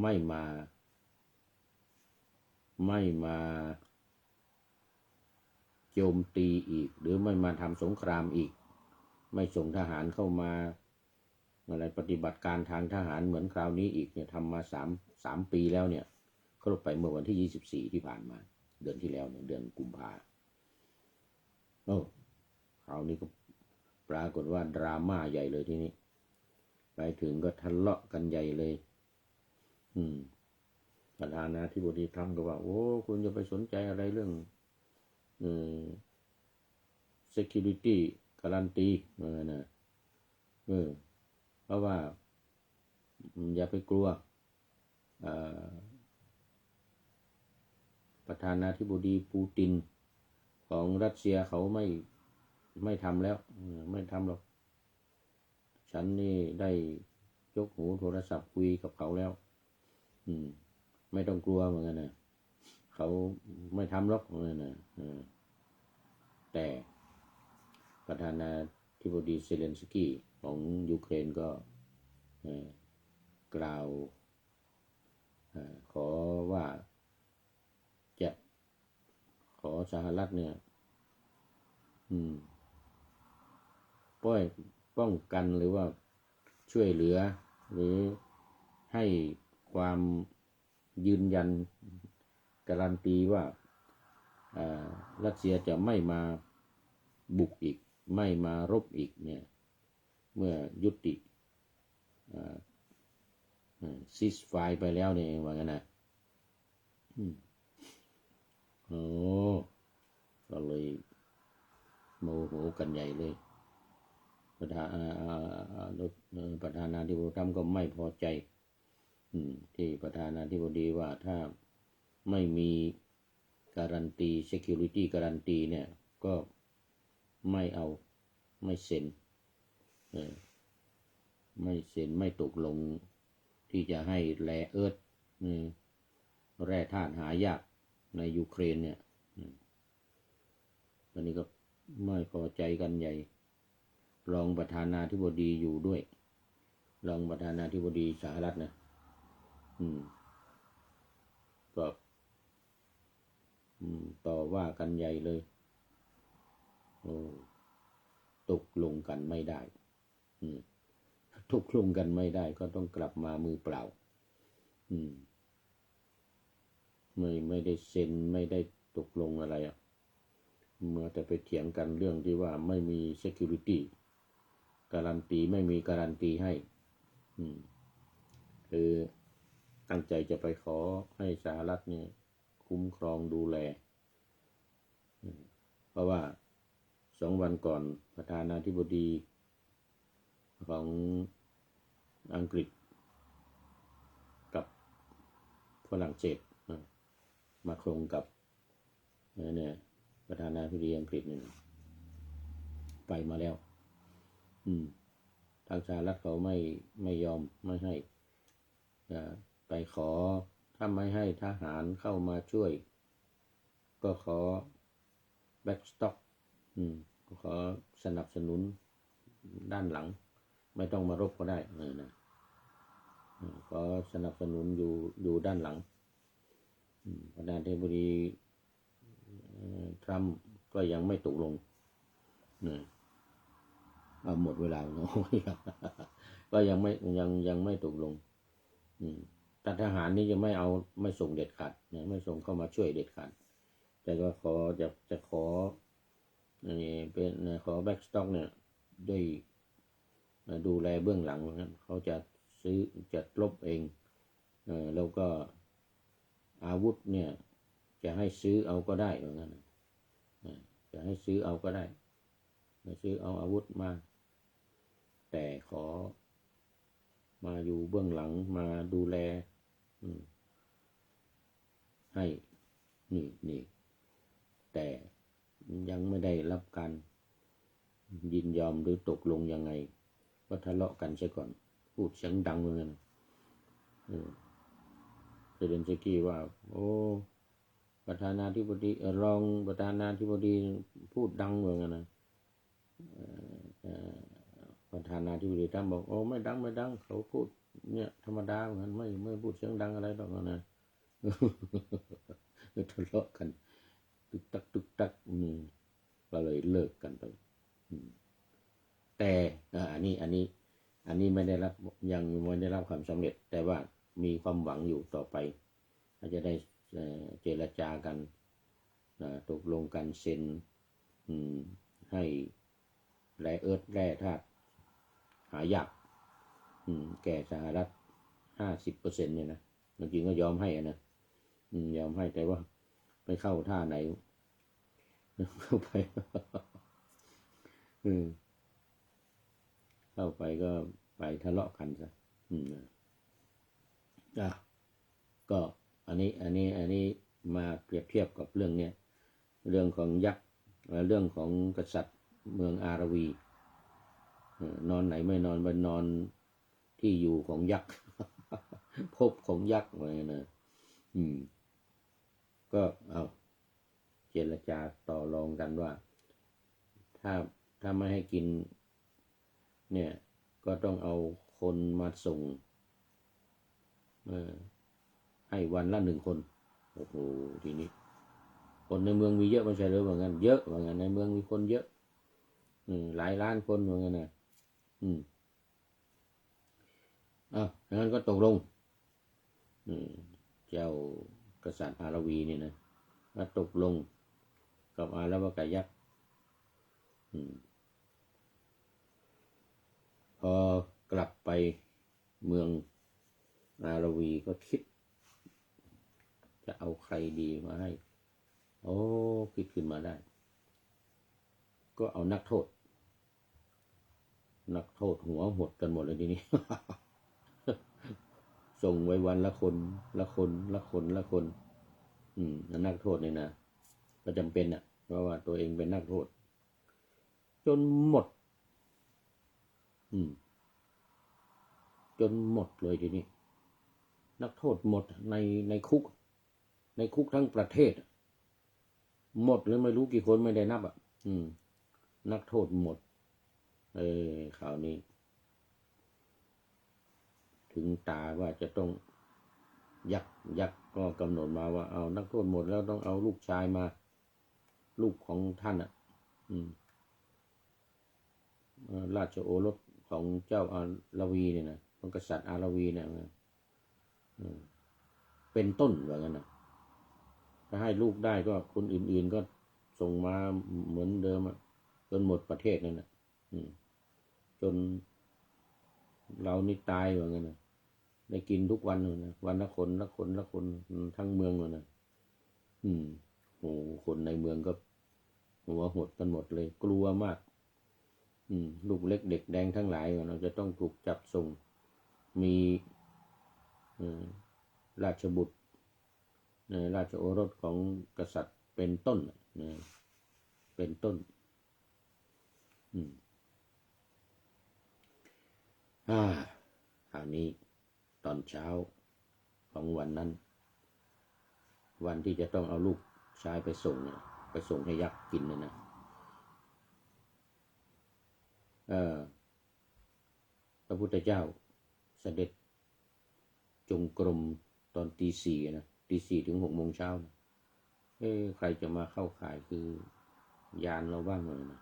ไม่มาโจมตีอีกหรือไม่มาทำสงครามอีกไม่ส่งทหารเข้ามาอะไรปฏิบัติการทางทหารเหมือนคราวนี้อีกเนี่ยทำมา3 ปีแล้วเนี่ยครบไปเมื่อวันที่24ที่ผ่านมาเดือนที่แล้วเนี่ยเดือนกุมภาคราวนี้ก็ปรากฏว่าดราม่าใหญ่เลยทีนี้ไปถึงก็ทะเลาะกันใหญ่เลยประธานาธิบดีทรัมป์ก็ว่าโอ้คุณจะไปสนใจอะไรเรื่องsecurity การันตีนะเพราะว่าอย่าไปกลัวประธานาธิบดีปูตินของรัสเซียเขาไม่ทำแล้วไม่ทำหรอกฉันนี่ได้ยกหูโทรศัพท์คุยกับเขาแล้วไม่ต้องกลัวเหมือนกันนะเขาไม่ทำหรอกเหมือนกันนะแต่ประธานาธิบดีเซเลนสกี้ของยูเครนก็กล่าวขอว่าจะขอสหรัฐเนี่ยป้องกันหรือว่าช่วยเหลือหรือให้ความยืนยันการันตีว่ารัสเซียจะไม่มาบุกอีกไม่มารบอีกเนี่ยเมื่อยุติซีสไฟร์ไปแล้วเนี่ยว่างั้นนะก็เลยโมโหกันใหญ่เลยประธานาธิบดีทรัมป์ก็ไม่พอใจที่ประธานาธิบดีว่าถ้าไม่มีการันตี security การันตีเนี่ยก็ไม่เอาไม่เซ็นไม่ตกลงที่จะให้แร่เอิร์ธแร่ธาตุหายากในยูเครนเนี่ยตอนนี้ก็ไม่พอใจกันใหญ่รองประธานาธิบดีอยู่ด้วยรองประธานาธิบดีสหรัฐนะก็ต่อว่ากันใหญ่เลยตกลงกันไม่ได้ตกลงกันไม่ได้ก็ต้องกลับมามือเปล่าไม่ได้เซ็นไม่ได้ตกลงอะไรเมื่อแต่ไปเถียงกันเรื่องที่ว่าไม่มี security การันตีไม่มีการันตีให้คือตั้งใจจะไปขอให้สหรัฐเนี่ยคุ้มครองดูแลเพราะว่า2 วันก่อนประธานาธิบดีของอังกฤษกับฝรั่งเศสมาครงกับเนี่ยประธานาธิบดีอังกฤษเนี่ยไปมาแล้วทางสหรัฐเขาไม่ยอมไม่ให้ไปขอถ้าไม่ให้ทหารเข้ามาช่วยก็ขอแบ็กสต็อกขอสนับสนุนด้านหลังไม่ต้องมารบก็ได้นะขอสนับสนุนอยู่ด้านหลังประธานาธิบดีทรัมป์ก็ยังไม่ตกลงหมดเวลาแล้วก็ยังไม่ตกลงแต่ทหารนี่จะไม่ส่งเด็ดขาดไม่ส่งเข้ามาช่วยเด็ดขาด แต่ก็จะขอเป็นขอแบ็กสต็อกเนี่ยด้วยดูแลเบื้องหลังนะเขาจะซื้อจะลบเองแล้วก็อาวุธเนี่ยจะให้ซื้อเอาก็ได้เหมือนกันจะให้ซื้อเอาก็ได้ซื้อเอาอาวุธมาแต่ขอมาอยู่เบื้องหลังมาดูแลให้นี่แต่ยังไม่ได้รับการยินยอมหรือตกลงยังไงก็ทะเลาะกันซะก่อนพูดเสียงดังเหมือนกันเซเลนสกี้ว่าโอ้ประธานาธิบดีรองประธานาธิบดีพูดดังเหมือนกันนะประธานาธิบดีท่านบอกโอ้ไม่ดังเขาพูดเนี่ยธรรมดาเหมือนกันไม่พูดเสียงดังอะไรหรอกนะทะเลาะกันตึกตักก็เลยเลิกกันไปแต่อันนี้ไม่ได้รับยังไม่ได้รับความสำเร็จแต่ว่ามีความหวังอยู่ต่อไปอาจจะได้เจรจากันตกลงกันเซ็นให้แร่ธาตุหายากแก่สหรัฐ 50% เนี่ยนะจริงก็ยอมให้นะยอมให้แต่ว่าไปเข้าท่าไหนเข้าไปเข้าไปก็ไปทะเลาะกันซะก็อันนี้มาเปรียบเทียบกับเรื่องเนี้ยเรื่องของยักษ์เรื่องของกษัตริย์เมืองอาราวีนอนไหนไม่นอนไปนอนที่อยู่ของยักษ์ภพของยักษ์อะไรนะก็เอาเจรจาต่อรองกันว่าถ้าไม่ให้กินเนี่ยก็ต้องเอาคนมาส่งให้วันละ1 คนโอ้โหทีนี้คนในเมืองมีเยอะไม่ใช่หรือว่างั้นเยอะว่างั้นในเมืองมีคนเยอะหลายล้านคนว่างั้นนะงั้นก็ตกลงเจ้ากษัตริย์อาราวีเนี่ยนะก็ตกลงกับอาราวกายักษ์พอกลับไปเมืองอาราวีก็คิดจะเอาใครดีมาให้คิดขึ้นมาได้ก็เอานักโทษหัวหดกันหมดเลยทีนี้ ส่งไว้วันละคนนักโทษเนี่ยนะก็จำเป็นเพราะว่าตัวเองเป็นนักโทษจนหมดเลยทีนี้นักโทษหมดในคุกทั้งประเทศหมดเลยไม่รู้กี่คนไม่ได้นับนักโทษหมดข่าวนี้ถึงตาว่าจะต้องยักษ์ก็กำหนดมาว่าเอานักโทษหมดแล้วต้องเอาลูกชายมาลูกของท่านราชโอรสของเจ้าอาราวีเนี่ยนะของกษัตริย์อาราวีเนี่ยเป็นต้นว่างั้นนะถ้าให้ลูกได้ก็คนอื่นๆก็ส่งมาเหมือนเดิมจนหมดประเทศนั่นนะจนเรานี่ตายว่างั้นนะได้กินทุกวันเลยนะวันละคนทั้งเมืองเลยนะโอ้คนในเมืองก็หัวหดกันหมดเลยกลัวมากลูกเล็กเด็กแดงทั้งหลายเราจะต้องถูกจับส่งมีราชบุตรราชโอรสของกษัตริย์เป็นต้นเป็นต้นคราวนี้ตอนเช้าของวันนั้นวันที่จะต้องเอาลูกชายไปส่งให้ยักษ์กินนะพระพุทธเจ้าเสด็จจงกรมตอนตี 4นะตี 4ถึง 6 โมงเช้านะใครจะมาเข้าข่ายคือยานเราบ้างเลยนะ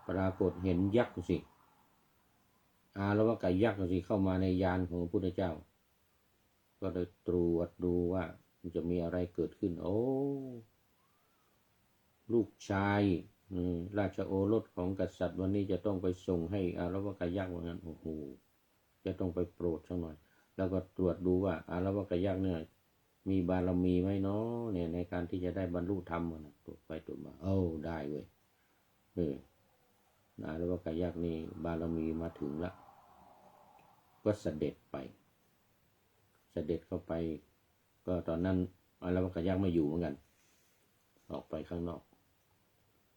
ปรากฏเห็นยักษ์สิแล้วว่าไก่ยักษ์สิเข้ามาในยานของพระพุทธเจ้าก็เลยตรวจดูว่ามันจะมีอะไรเกิดขึ้น ลูกชายราชโอรสของกษัตริย์วันนี้จะต้องไปส่งให้อารวกยักษ์ว่างั้นโอ้โหจะต้องไปโปรดสักหน่อยแล้วก็ตรวจดูว่าอารวกยักษ์เนี่ยมีบารมีไหมเนาะเนี่ยในการที่จะได้บรรลุธรรมนะตรวจไปตรวจมาได้เว้ยอารวกยักษ์นี่บารมีมาถึงละก็เสด็จไปเสด็จเข้าไปก็ตอนนั้นอารวกยักษ์ไม่อยู่เหมือนกันออกไปข้างนอก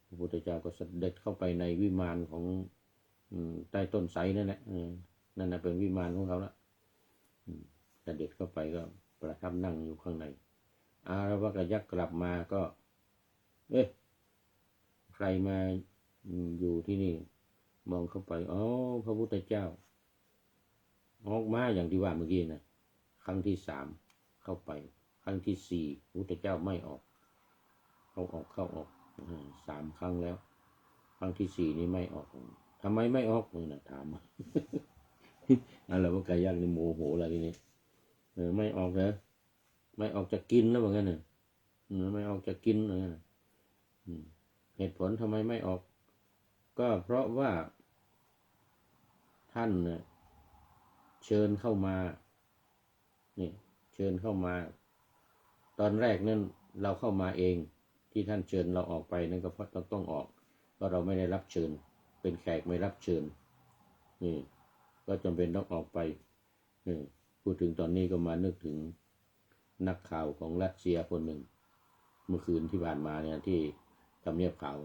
พระพุทธเจ้าก็เสด็จเข้าไปในวิมานของใต้ต้นไทรนั่นแหละนั่นนะเป็นวิมานของเขาละเสด็จเข้าไปก็ประทับนั่งอยู่ข้างในอารวกยักษ์กลับมาก็ใครมาอยู่ที่นี่มองเข้าไปพระพุทธเจ้าออกมาอย่างที่ว่าเมื่อกี้นะครั้งที่3เข้าไปครั้งที่4พระพุทธเจ้าไม่ออกเข้าออก3 ครั้งแล้วครั้งที่4นี้ไม่ออกทำไมไม่ออกนะถามอะไรว่ากายักษ์นี่โมโหอะไรทีนี้ไม่ออกเหรอไม่ออกจะกินแล้วเหมือนกันน่ะไม่ออกจะกินอะไรนะเหตุผลทำไมไม่ออกก็เพราะว่าท่านเชิญเข้ามาเชิญเข้ามาตอนแรกนั้นเราเข้ามาเองที่ท่านเชิญเราออกไปนั่นก็เพราะต้องออกก็เราไม่ได้รับเชิญเป็นแขกไม่รับเชิญก็จำเป็นต้องออกไปพูดถึงตอนนี้ก็มานึกถึงนักข่าวของรัสเซียคนหนึ่งเมื่อคืนที่ผ่านมาเนี่ยที่ทำเนียบข่าว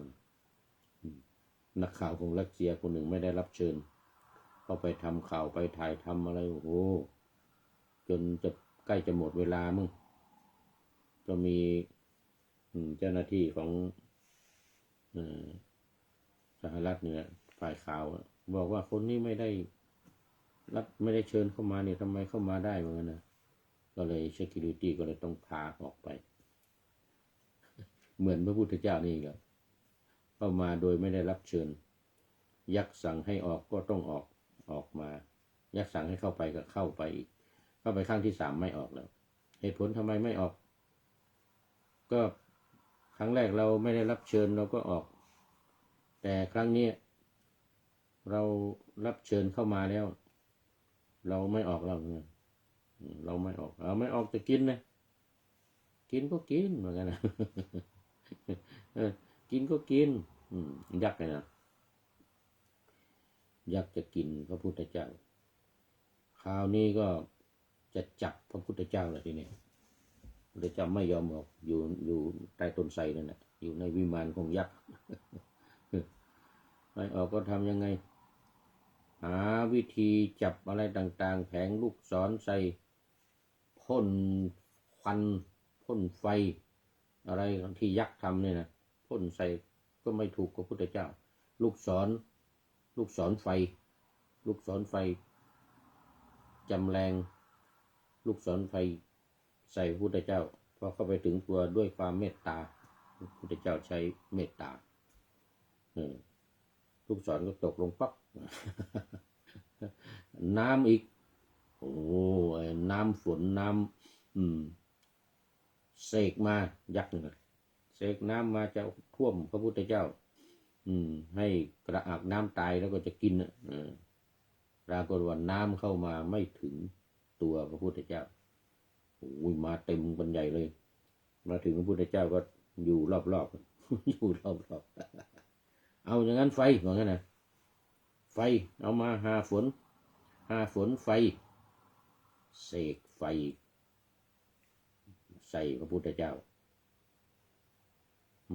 นักข่าวของรัสเซียคนหนึ่งไม่ได้รับเชิญเข้าไปทำข่าวไปถ่ายทำอะไรโอ้โหจนจะใกล้จะหมดเวลามึงก็มีเจ้าหน้าที่ของสหรัฐเนี่ยฝ่ายข่าวบอกว่าคนนี้ไม่ได้เชิญเข้ามาเนี่ยทำไมเข้ามาได้เหมือนกันนะก็เลย security ก็เลยต้องพาออกไปเหมือนพระพุทธเจ้านี่ครับเข้ามาโดยไม่ได้รับเชิญยักษ์สั่งให้ออกก็ต้องออกมายักษ์สั่งให้เข้าไปก็เข้าไปอีกเข้าไปครั้งที่3ไม่ออกแล้วเหตุผลทำไมไม่ออกก็ครั้งแรกเราไม่ได้รับเชิญเราก็ออกแต่ครั้งนี้เรารับเชิญเข้ามาแล้วเราไม่ออกแล้วเราไม่ออกไม่ออกจะกินนะกินก็กินเหมือนกันนะกินก็กินยักษ์ไงนะยักษ์จะกินพระพุทธเจ้าคราวนี้ก็จะจับพระพุทธเจ้าเลยทีนี้พระพุทธเจ้าไม่ยอมออกอยู่ใต้ต้นไทรนั่นแหละอยู่ในวิมานของยักษ์ไม่ออกก็ทำยังไงหาวิธีจับอะไรต่างๆแผงลูกศรใส่พ่นควันพ่นไฟอะไรที่ยักษ์ทำเนี่ยนะพ่นใส่ก็ไม่ถูกกับพระพุทธเจ้าลูกศรไฟจำแรงลูกศรไฟใส่พระพุทธเจ้าพอเข้าไปถึงตัวด้วยความเมตตาพระพุทธเจ้าใช้เมตตาลูกศรก็ตกลงปั๊บน้ำอีกโอ้น้ำฝนน้ำเสกมายักษ์เลยเสกน้ำมาจะท่วมพระพุทธเจ้าให้กระอักน้ำตายแล้วก็จะกินปรากฏว่าน้ำเข้ามาไม่ถึงตัวพระพุทธเจ้ามาเต็มกันใหญ่เลยมาถึงพระพุทธเจ้าก็อยู่รอบๆอยู่รอบๆเอาอย่างนั้นไฟว่างั้นนะไฟเอามาหาฝนไฟเสกไฟใส่พระพุทธเจ้า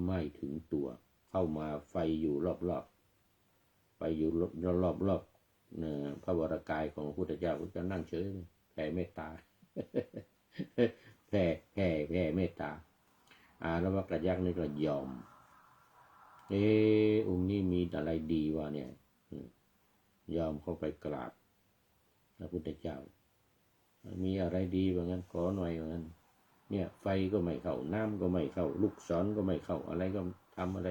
ไม่ถึงตัวเข้ามาไฟอยู่รอบๆไปอยู่รอบพระวรากายของพระพุทธเจ้าก็นั่งเฉยแผ่เมตตาแผ่เมตตาแล้วว่ากระยักษ์นี่ก็ยอมองค์นี้มีอะไรดีวะเนี่ยยอมเข้าไปกราบพระพุทธเจ้ามีอะไรดีว่างั้นขอหน่อยว่างั้นเนี่ยไฟก็ไม่เข้าน้ำก็ไม่เข้าลูกศรก็ไม่เข้าอะไรก็ทำอะไร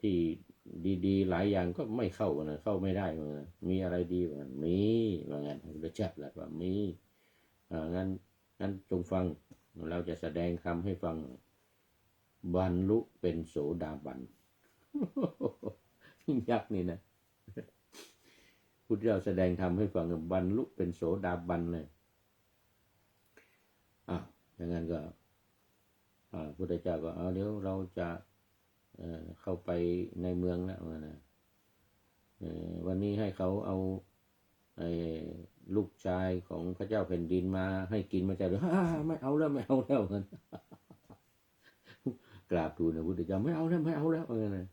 ที่ดีๆหลายอย่างก็ไม่เข้านะเข้าไม่ได้ว่างั้นมีอะไรดีว่างั้นมีว่างั้นพระพุทธเจ้าแหละว่ามีงั้นจงฟังเราจะแสดงคำให้ฟัง บรรลุเป็นโสดาบัน ยักษ์นี่นะพุทธเจ้าแสดงธรรมให้ฟังบรรลุเป็นโสดาบันเลยอย่างนั้นก็พุทธเจ้าก็เดี๋ยวเราจะเข้าไปในเมืองแล้วนะวันนี้ให้เขาเอาลูกชายของพระเจ้าแผ่นดินมาให้กินมาจากไม่เอาแล้วไม่เอาแล้วกันกราบทูลพระพุทธเจ้าไม่เอาแล้วไม่เอาแล้วนะ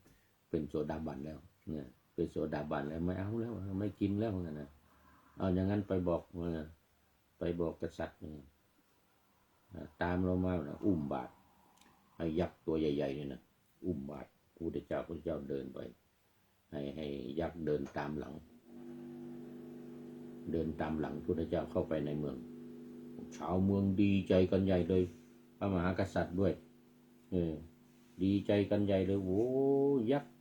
เป็นโสดาบันแล้วเนี่ยเป็นโสดาบันแล้วไม่เอาแล้วไม่กินแล้วนะเอาอย่างนั้นไปบอกกษัตริย์ตามเรามาอุ้มบาตรให้ยักษ์ตัวใหญ่ๆเนี่ยนะอุ้มบาตรพระพุทธเจ้าเดินไปให้ยักษ์เดินตามหลังพุทธเจ้าเข้าไปในเมืองชาวเมืองดีใจกันใหญ่เลยพระมหากษัตริย์ด้วยดีใจกันใหญ่เลยโอ้ยักษ์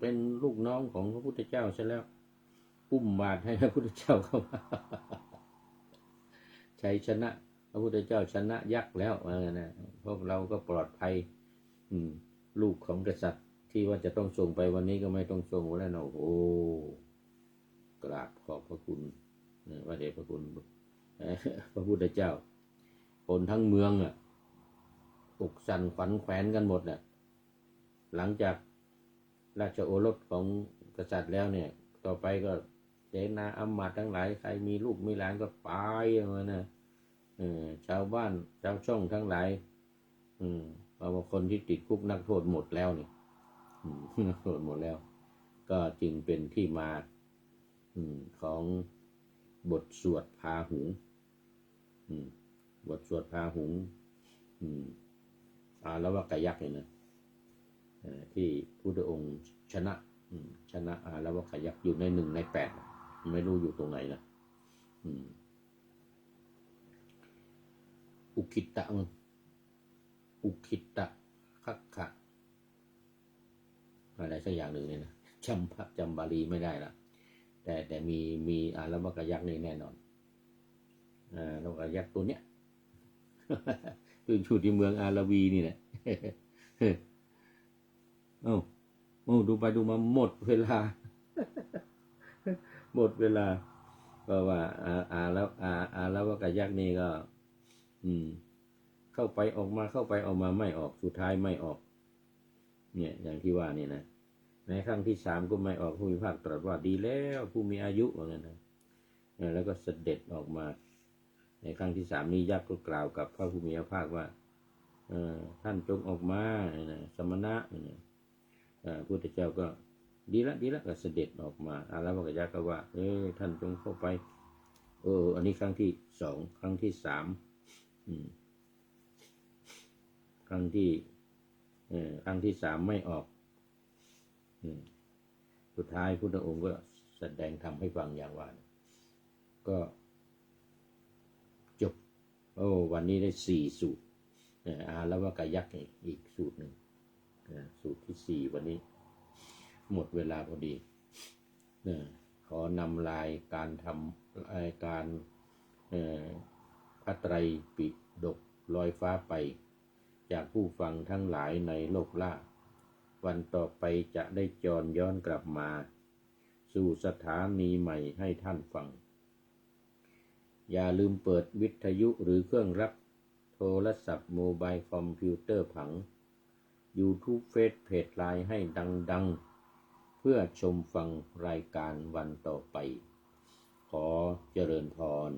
เป็นลูกน้องของพระพุทธเจ้าใช่แล้วอุ้มบาตรให้พระพุทธเจ้าเข้ามาชัยชนะพระพุทธเจ้าชนะยักษ์แล้วนะพวกเราก็ปลอดภัยลูกของกษัตริย์ที่ว่าจะต้องส่งไปวันนี้ก็ไม่ต้องส่งแล้วนะโอ้กราบขอบพระคุณว่าเดชพระคุณพระพุทธเจ้าคนทั้งเมืองอกสั่นขวัญแขวนกันหมดหลังจากราชโอรสของกษัตริย์แล้วเนี่ยต่อไปก็เสนาอำมาตย์ทั้งหลายใครมีลูกมีหลานก็ไปนะชาวบ้านชาวช่องทั้งหลายเพราะว่าคนที่ติดคุกนักโทษหมดแล้วนี่นักโทษหมดแล้วก็จึงเป็นที่มาของบทสวดพาหุงบทสวดพาหุงแล้วว่ากยักษ์เนี่ยนะที่พุทธองค์ชนะแล้วว่ากยักษ์อยู่ใน1 ใน 8ไม่รู้อยู่ตรงไหนนะอุคิตะคัคคะอะไรสักอย่างหนึ่งเนี่ยนะจำบาลีไม่ได้ละแต่มีแล้วว่ากยักษ์นี่แน่นอนแล้วกยักษ์ตัวเนี้ยอยู่ที่เมืองอาราวีนี่แหละดูไปดูมาหมดเวลาเพราะว่าแล้วว่ากยักษ์นี่ก็เข้าไปออกมาไม่ออกสุดท้ายไม่ออกเนี่ยอย่างที่ว่านี่นะในครั้งที่3ก็ไม่ออกผู้มีพระภาคตรัสว่าดีแล้วผู้มีอายุว่างั้นนะแล้วก็เสด็จออกมาในครั้งที่3นี้ยักษ์ก็กล่าวกับพระผู้มีพระภาคว่าท่านจงออกมาสมณะพุทธเจ้าก็ดีละก็เสด็จออกมาแล้วพระยักษ์ก็ว่าท่านจงเข้าไปอันนี้ครั้งที่2ครั้งที่3ครั้งที่3ไม่ออกสุดท้ายพุทธองค์ก็แสดงธรรมให้ฟังอย่างว่าก็จบวันนี้ได้4สูตรแล้วว่ากยักษ์อีกสูตรหนึ่งสูตรที่4วันนี้หมดเวลาพอดีขอนำลายการทำการพระไตรปิฎกลอยฟ้าไปจากผู้ฟังทั้งหลายในโลกล่าวันต่อไปจะได้จรย้อนกลับมาสู่สถานีใหม่ให้ท่านฟังอย่าลืมเปิดวิทยุหรือเครื่องรับโทรศัพท์โมบายคอมพิวเตอร์ผัง YouTube เฟซเพจไลน์ให้ดังๆเพื่อชมฟังรายการวันต่อไปขอเจริญพร